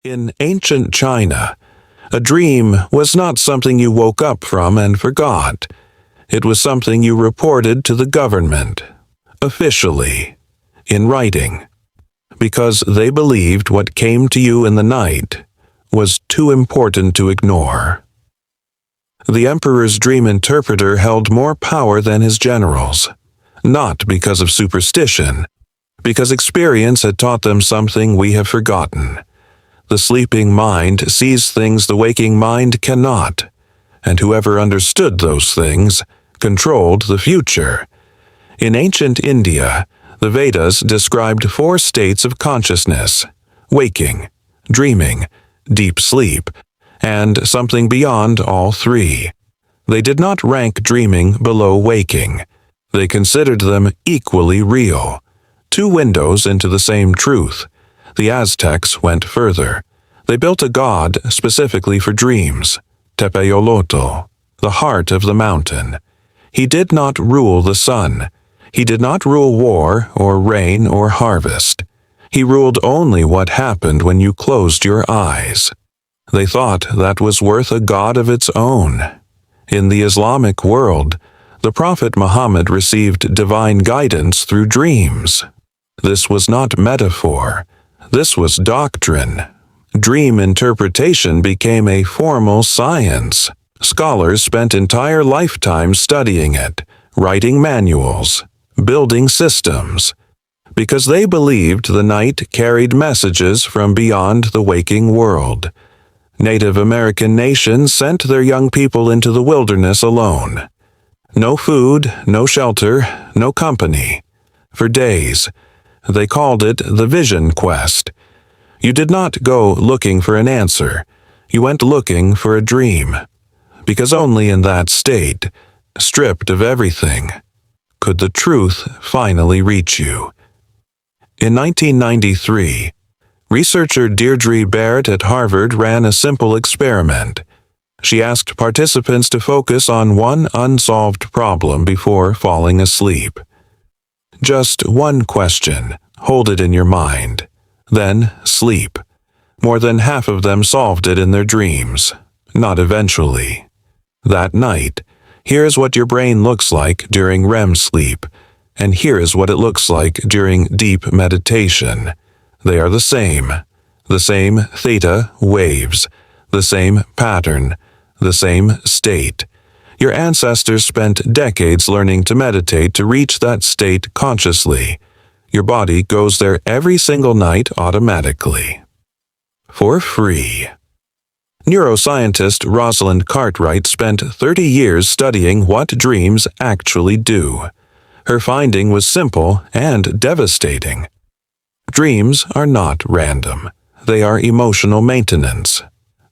In ancient China, a dream was not something you woke up from and forgot. It was something you reported to the government, officially, in writing, because they believed what came to you in the night was too important to ignore. The emperor's dream interpreter held more power than his generals, not because of superstition, because experience had taught them something we have forgotten. The sleeping mind sees things the waking mind cannot, and whoever understood those things controlled the future. In ancient India, the Vedas described 4 states of consciousness: waking, dreaming, deep sleep, and something beyond all 3. They did not rank dreaming below waking. They considered them equally real, 2 windows into the same truth. The Aztecs went further. They built a god specifically for dreams, Tepeolotl, the heart of the mountain. He did not rule the sun. He did not rule war or rain or harvest. He ruled only what happened when you closed your eyes. They thought that was worth a god of its own. In the Islamic world, the Prophet Muhammad received divine guidance through dreams. This was not metaphor. This was doctrine. Dream interpretation became a formal science. Scholars spent entire lifetimes studying it, writing manuals, building systems, because they believed the night carried messages from beyond the waking world. Native American nations sent their young people into the wilderness alone. No food, no shelter, no company. For days, they called it the Vision Quest. You did not go looking for an answer. You went looking for a dream. Because only in that state, stripped of everything, could the truth finally reach you. In 1993, researcher Deirdre Barrett at Harvard ran a simple experiment. She asked participants to focus on one unsolved problem before falling asleep. Just one question, hold it in your mind. Then sleep. More than half of them solved it in their dreams, not eventually. That night, here's what your brain looks like during REM sleep, and here is what it looks like during deep meditation. They are the same theta waves, the same pattern, the same state. Your ancestors spent decades learning to meditate to reach that state consciously. Your body goes there every single night automatically. For free. Neuroscientist Rosalind Cartwright spent 30 years studying what dreams actually do. Her finding was simple and devastating. Dreams are not random. They are emotional maintenance.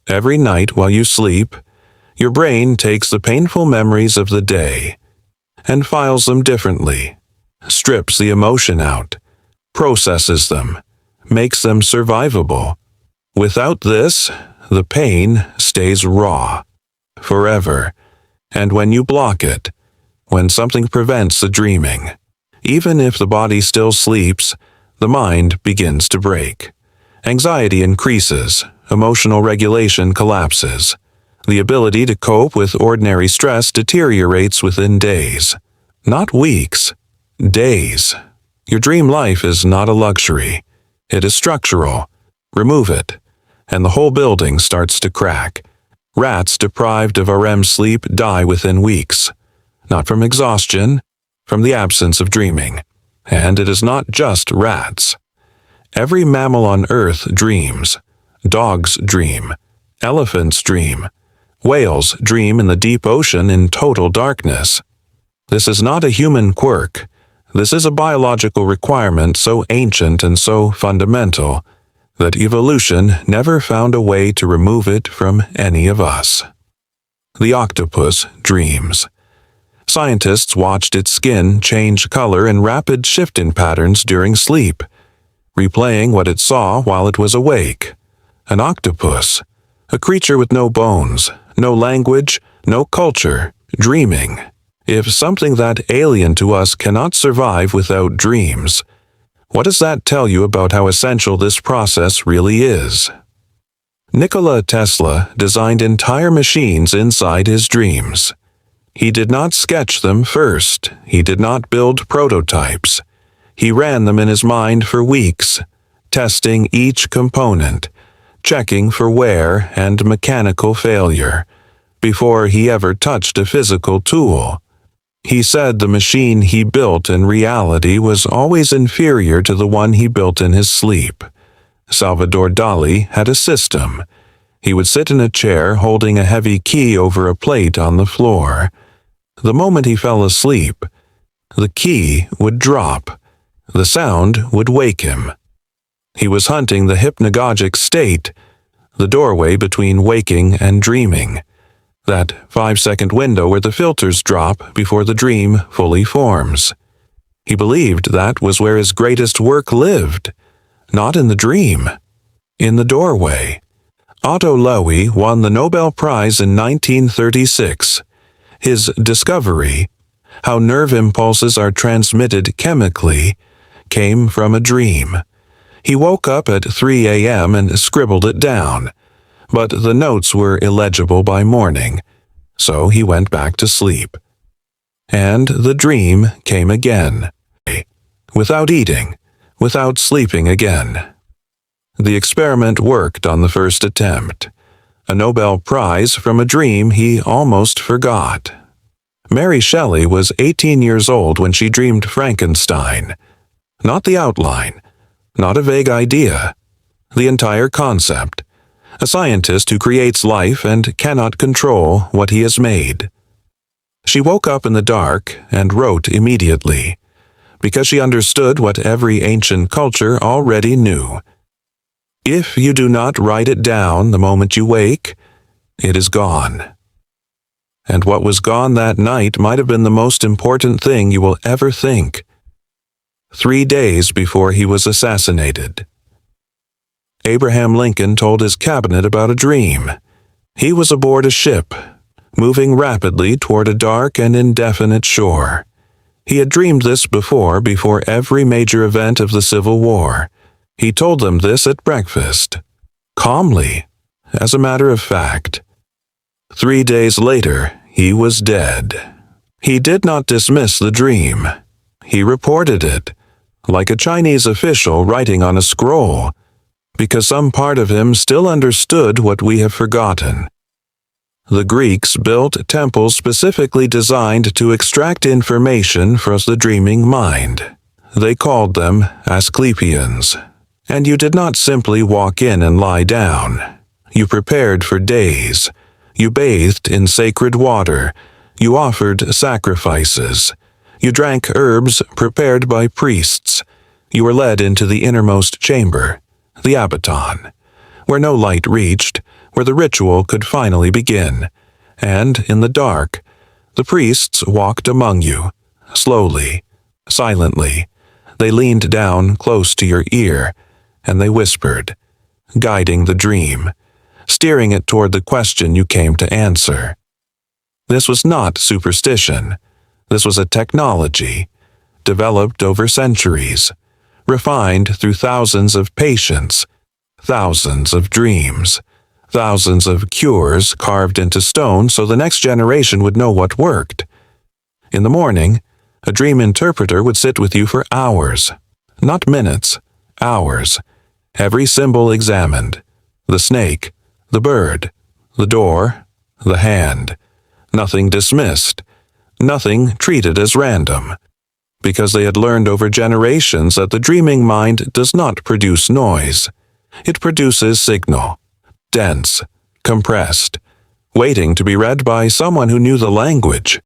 Every night while you sleep, your brain takes the painful memories of the day and files them differently, strips the emotion out, processes them, makes them survivable. Without this, the pain stays raw, forever, and when you block it, when something prevents the dreaming, even if the body still sleeps, the mind begins to break. Anxiety increases, emotional regulation collapses. The ability to cope with ordinary stress deteriorates within days, not weeks, days. Your dream life is not a luxury. It is structural. Remove it, and the whole building starts to crack. Rats deprived of REM sleep die within weeks, not from exhaustion, from the absence of dreaming. And it is not just rats. Every mammal on Earth dreams. Dogs dream. Elephants dream. Whales dream in the deep ocean in total darkness. This is not a human quirk. This is a biological requirement so ancient and so fundamental that evolution never found a way to remove it from any of us. The octopus dreams. Scientists watched its skin change color in rapid shifting patterns during sleep, replaying what it saw while it was awake. An octopus, a creature with no bones, no language, no culture, dreaming. If something that alien to us cannot survive without dreams, what does that tell you about how essential this process really is? Nikola Tesla designed entire machines inside his dreams. He did not sketch them first. He did not build prototypes. He ran them in his mind for weeks, testing each component, checking for wear and mechanical failure, before he ever touched a physical tool. He said the machine he built in reality was always inferior to the one he built in his sleep. Salvador Dali had a system. He would sit in a chair holding a heavy key over a plate on the floor. The moment he fell asleep, the key would drop. The sound would wake him. He was hunting the hypnagogic state, the doorway between waking and dreaming, that 5-second window where the filters drop before the dream fully forms. He believed that was where his greatest work lived, not in the dream, in the doorway. Otto Loewi won the Nobel Prize in 1936. His discovery, how nerve impulses are transmitted chemically, came from a dream. He woke up at 3 a.m. and scribbled it down, but the notes were illegible by morning, so he went back to sleep. And the dream came again, without eating, without sleeping again. The experiment worked on the first attempt. A Nobel Prize from a dream he almost forgot. Mary Shelley was 18 years old when she dreamed Frankenstein. Not the outline, not a vague idea, the entire concept. A scientist who creates life and cannot control what he has made. She woke up in the dark and wrote immediately, because she understood what every ancient culture already knew. If you do not write it down the moment you wake, it is gone. And what was gone that night might have been the most important thing you will ever think. 3 days before he was assassinated. Abraham Lincoln told his cabinet about a dream. He was aboard a ship, moving rapidly toward a dark and indefinite shore. He had dreamed this before every major event of the Civil War. He told them this at breakfast, calmly, as a matter of fact. 3 days later, he was dead. He did not dismiss the dream. He reported it, like a Chinese official writing on a scroll, because some part of him still understood what we have forgotten. The Greeks built temples specifically designed to extract information from the dreaming mind. They called them Asclepions. And you did not simply walk in and lie down. You prepared for days. You bathed in sacred water. You offered sacrifices. You drank herbs prepared by priests. You were led into the innermost chamber, the abaton, where no light reached, where the ritual could finally begin. And in the dark, the priests walked among you, slowly, silently. They leaned down close to your ear, and they whispered, guiding the dream, steering it toward the question you came to answer. This was not superstition. This was a technology, developed over centuries, refined through thousands of patients, thousands of dreams, thousands of cures carved into stone so the next generation would know what worked. In the morning, a dream interpreter would sit with you for hours, not minutes, hours. Every symbol examined, the snake, the bird, the door, the hand. Nothing dismissed, nothing treated as random, because they had learned over generations that the dreaming mind does not produce noise. It produces signal, dense, compressed, waiting to be read by someone who knew the language.